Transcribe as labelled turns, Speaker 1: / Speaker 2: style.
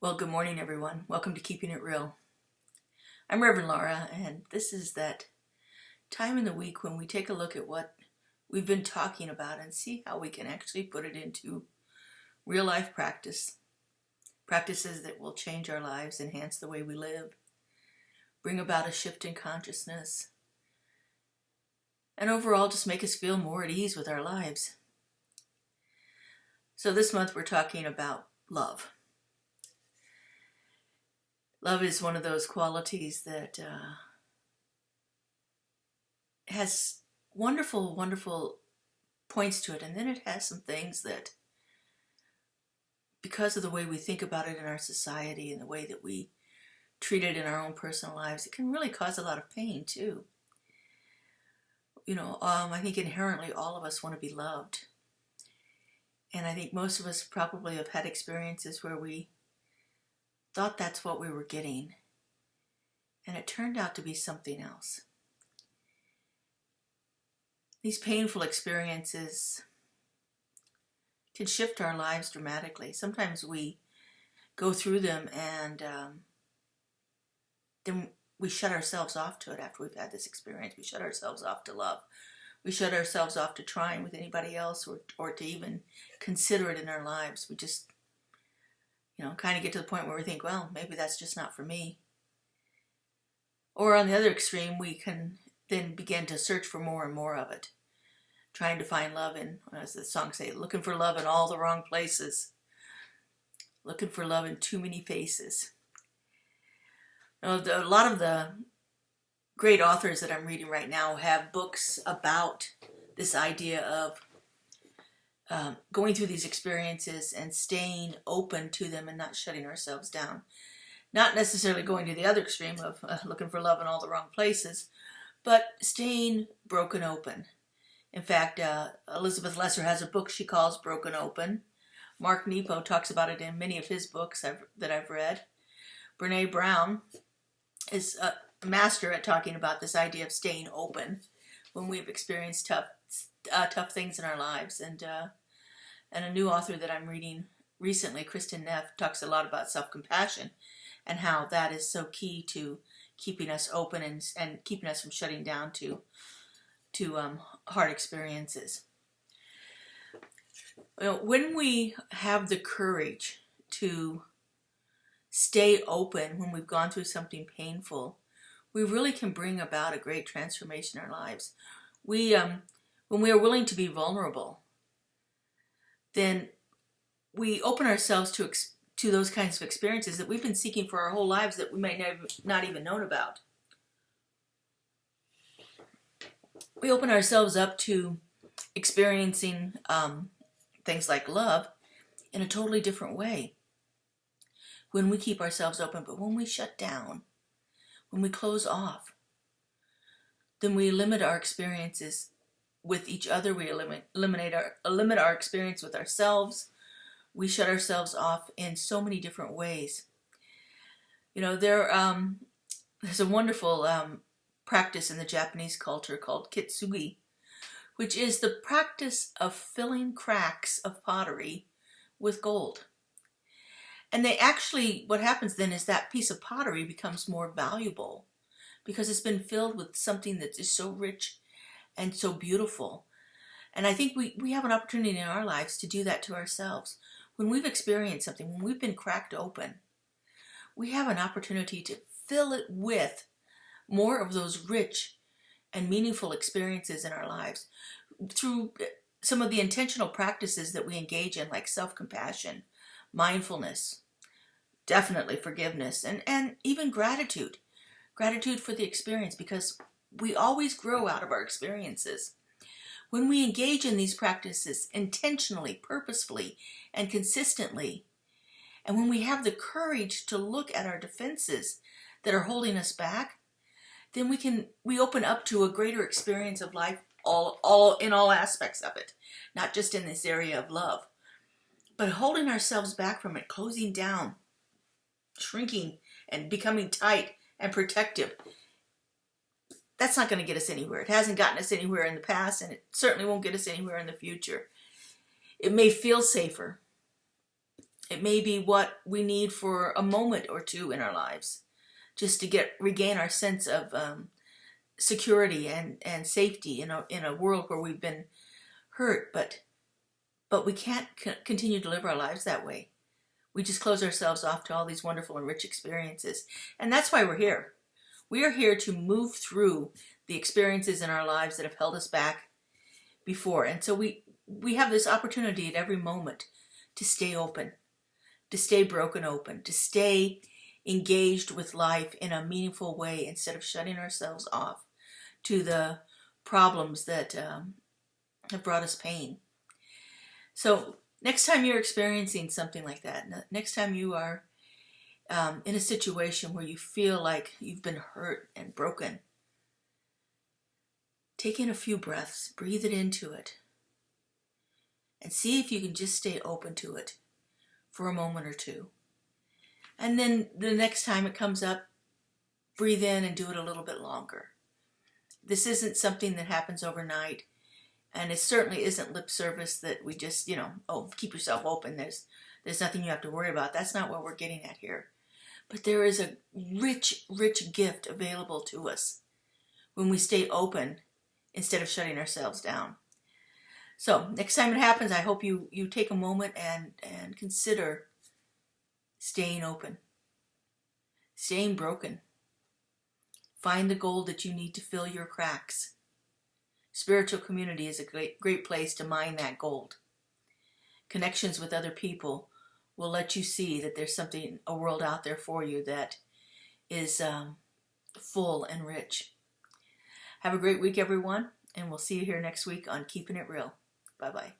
Speaker 1: Well, good morning, everyone. Welcome to Keeping It Real. I'm Reverend Laura, and this is that time in the week when we take a look at what we've been talking about and see how we can actually put it into real life practices that will change our lives, enhance the way we live, bring about a shift in consciousness, and overall just make us feel more at ease with our lives. So this month we're talking about love. Love is one of those qualities that has wonderful, wonderful points to it. And then it has some things that, because of the way we think about it in our society and the way that we treat it in our own personal lives, it can really cause a lot of pain too. I think inherently all of us want to be loved. And I think most of us probably have had experiences where we thought that's what we were getting, and it turned out to be something else. These painful experiences can shift our lives dramatically. Sometimes we go through them and then we shut ourselves off to it after we've had this experience. We shut ourselves off to love. We shut ourselves off to trying with anybody else or to even consider it in our lives. We just kind of get to the point where we think, well, maybe that's just not for me. Or on the other extreme, we can then begin to search for more and more of it, trying to find love in, as the song say, looking for love in all the wrong places, looking for love in too many faces. A lot of the great authors that I'm reading right now have books about this idea of going through these experiences and staying open to them and not shutting ourselves down. Not necessarily going to the other extreme of looking for love in all the wrong places, but staying broken open. In fact, Elizabeth Lesser has a book she calls Broken Open. Mark Nepo talks about it in many of his books that I've read. Brene Brown is a master at talking about this idea of staying open when we've experienced tough things in our lives. And a new author that I'm reading recently, Kristen Neff, talks a lot about self-compassion and how that is so key to keeping us open and keeping us from shutting down to hard experiences. When we have the courage to stay open when we've gone through something painful, we really can bring about a great transformation in our lives. When we are willing to be vulnerable, then we open ourselves to those kinds of experiences that we've been seeking for our whole lives that we may not even known about. We open ourselves up to experiencing things like love in a totally different way when we keep ourselves open. But when we shut down, when we close off, then we limit our experiences with each other. We limit our experience with ourselves. We shut ourselves off in so many different ways. There's a wonderful practice in the Japanese culture called kitsugi, which is the practice of filling cracks of pottery with gold. And what happens then is that piece of pottery becomes more valuable because it's been filled with something that is so rich and so beautiful. And I think we have an opportunity in our lives to do that to ourselves. When we've experienced something, when we've been cracked open, we have an opportunity to fill it with more of those rich and meaningful experiences in our lives through some of the intentional practices that we engage in, like self-compassion, mindfulness, definitely forgiveness, and even gratitude. Gratitude for the experience, because we always grow out of our experiences. When we engage in these practices intentionally, purposefully, and consistently, and when we have the courage to look at our defenses that are holding us back, then we open up to a greater experience of life all in all aspects of it, not just in this area of love, but holding ourselves back from it, closing down, shrinking, and becoming tight and protective. That's not going to get us anywhere. It hasn't gotten us anywhere in the past, and it certainly won't get us anywhere in the future. It may feel safer, It may be what we need for a moment or two in our lives, just to regain our sense of security and safety in a world where we've been hurt. But we can't continue to live our lives that way. We just close ourselves off to all these wonderful and rich experiences. And that's why we're here. We are here to move through the experiences in our lives that have held us back before. And so we have this opportunity at every moment to stay open, to stay broken open, to stay engaged with life in a meaningful way instead of shutting ourselves off to the problems that have brought us pain. So next time you're experiencing something like that, next time you are in a situation where you feel like you've been hurt and broken, take in a few breaths, breathe it into it, and see if you can just stay open to it for a moment or two. And then the next time it comes up, breathe in and do it a little bit longer. This isn't something that happens overnight, and it certainly isn't lip service that we just, oh, keep yourself open. There's nothing you have to worry about. That's not what we're getting at here. But there is a rich, rich gift available to us when we stay open instead of shutting ourselves down. So next time it happens, I hope you take a moment and consider staying open, staying broken. Find the gold that you need to fill your cracks. Spiritual community is a great place to mine that gold. Connections with other people will let you see that there's a world out there for you that is full and rich. Have a great week, everyone, and we'll see you here next week on Keeping It Real. Bye-bye.